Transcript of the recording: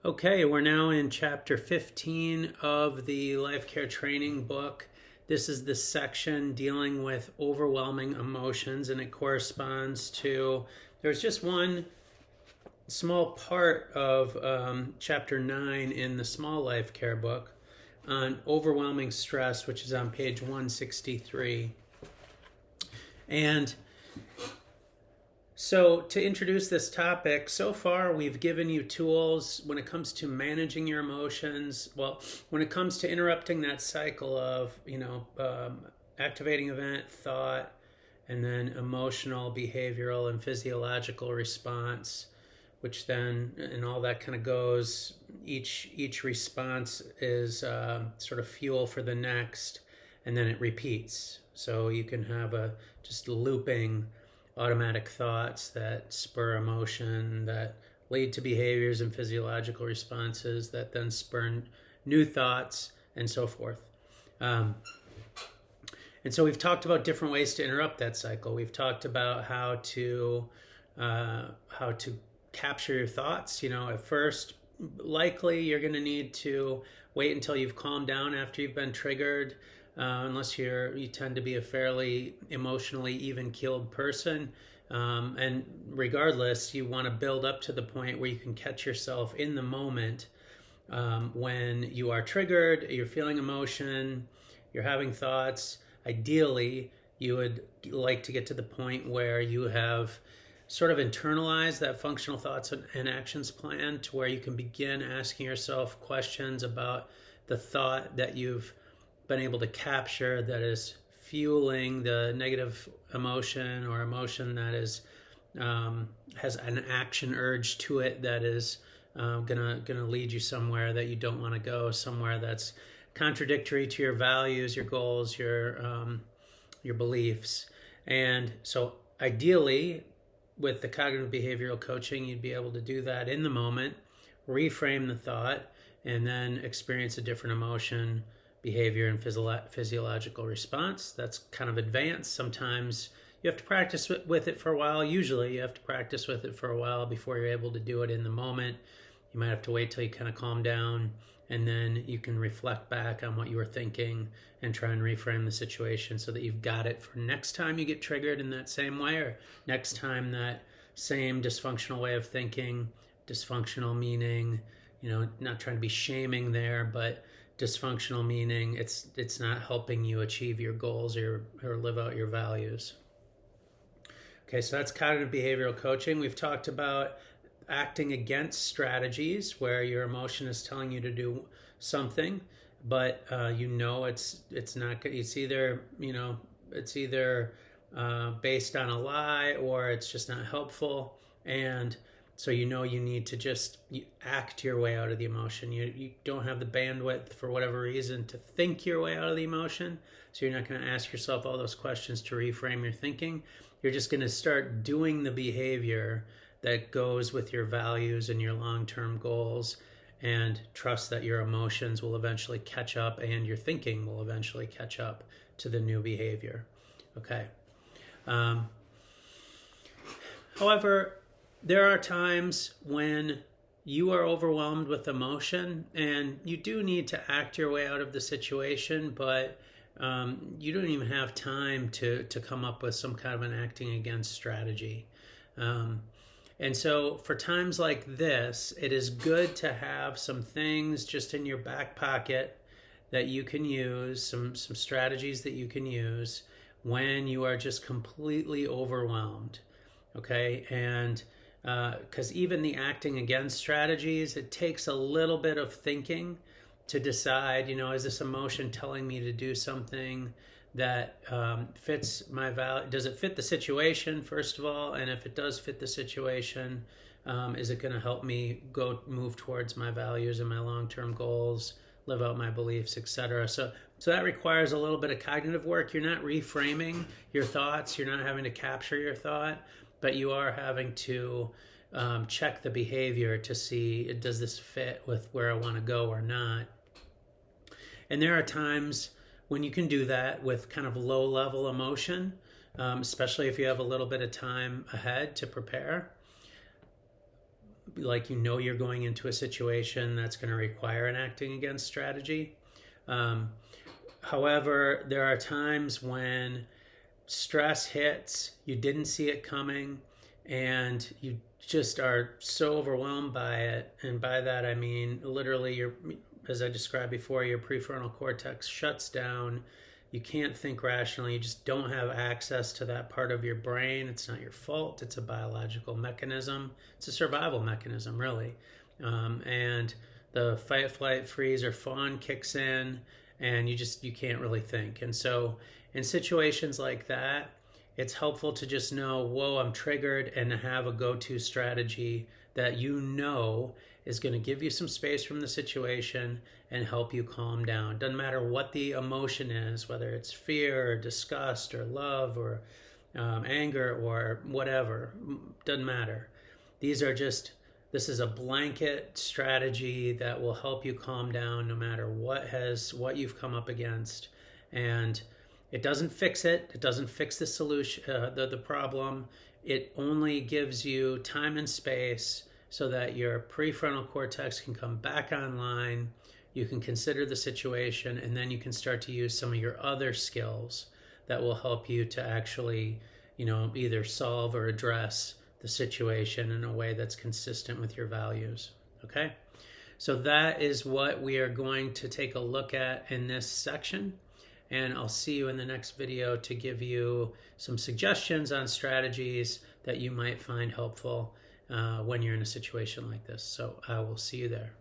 Okay, we're now in chapter 15 of the Life Care Training book. This is the section dealing with overwhelming emotions, and it corresponds to, there's just one small part of chapter 9 in the Small Life Care book on overwhelming stress, which is on page 163. And so to introduce this topic, so far we've given you tools when it comes to managing your emotions. Well, when it comes to interrupting that cycle of, activating event, thought, and then emotional, behavioral, and physiological response, which then, and all that kind of goes, each response is sort of fuel for the next, and then it repeats. So you can have just looping automatic thoughts that spur emotion, that lead to behaviors and physiological responses that then spur new thoughts, and so forth. And so we've talked about different ways to interrupt that cycle. We've talked about how to capture your thoughts. At first, likely you're going to need to wait until you've calmed down after you've been triggered. Unless you tend to be a fairly emotionally even-keeled person. And regardless, you want to build up to the point where you can catch yourself in the moment when you are triggered, you're feeling emotion, you're having thoughts. Ideally, you would like to get to the point where you have sort of internalized that functional thoughts and actions plan to where you can begin asking yourself questions about the thought that you've been able to capture that is fueling the negative emotion, or emotion that is has an action urge to it that is gonna lead you somewhere that you don't want to go, somewhere that's contradictory to your values, your goals, your beliefs. And so ideally, with the cognitive behavioral coaching, you'd be able to do that in the moment, reframe the thought, and then experience a different emotion, behavior, and physiological response. That's kind of advanced. Sometimes you have to practice with it for a while. Usually you have to practice with it for a while before you're able to do it in the moment. You might have to wait till you kind of calm down, and then you can reflect back on what you were thinking and try and reframe the situation so that you've got it for next time you get triggered in that same way, or next time that same dysfunctional way of thinking. Dysfunctional meaning, not trying to be shaming there, but dysfunctional meaning it's not helping you achieve your goals or live out your values. Okay, so that's cognitive behavioral coaching. We've talked about acting against strategies where your emotion is telling you to do something, but it's not good. It's either based on a lie, or it's just not helpful, and so you need to just act your way out of the emotion. You don't have the bandwidth for whatever reason to think your way out of the emotion. So you're not going to ask yourself all those questions to reframe your thinking. You're just going to start doing the behavior that goes with your values and your long-term goals, and trust that your emotions will eventually catch up and your thinking will eventually catch up to the new behavior. Okay. However, there are times when you are overwhelmed with emotion and you do need to act your way out of the situation, but you don't even have time to come up with some kind of an acting against strategy. And so for times like this, it is good to have some things just in your back pocket that you can use, some strategies that you can use when you are just completely overwhelmed. Okay, and because even the acting against strategies, it takes a little bit of thinking to decide, is this emotion telling me to do something that fits my value? Does it fit the situation, first of all? And if it does fit the situation, is it going to help me move towards my values and my long-term goals, live out my beliefs, etc.? So that requires a little bit of cognitive work. You're not reframing your thoughts. You're not having to capture your thought, but you are having to check the behavior to see, does this fit with where I want to go or not? And there are times when you can do that with kind of low-level emotion, especially if you have a little bit of time ahead to prepare. like you're going into a situation that's going to require an acting against strategy. However, there are times when stress hits, you didn't see it coming, and you just are so overwhelmed by it. And by that, I mean literally, as I described before, your prefrontal cortex shuts down. You can't think rationally. You just don't have access to that part of your brain. It's not your fault. It's a biological mechanism. It's a survival mechanism, really. And the fight, flight, freeze, or fawn kicks in, and you can't really think. And so in situations like that, it's helpful to just know, whoa, I'm triggered, and to have a go-to strategy that is going to give you some space from the situation and help you calm down. Doesn't matter what the emotion is, whether it's fear or disgust or love or anger or whatever, doesn't matter. This is a blanket strategy that will help you calm down no matter what you've come up against. And it doesn't fix it. It doesn't fix the solution, the problem. It only gives you time and space so that your prefrontal cortex can come back online. You can consider the situation, and then you can start to use some of your other skills that will help you to actually, either solve or address the situation in a way that's consistent with your values. Okay? So that is what we are going to take a look at in this section. And I'll see you in the next video to give you some suggestions on strategies that you might find helpful when you're in a situation like this. So I will see you there.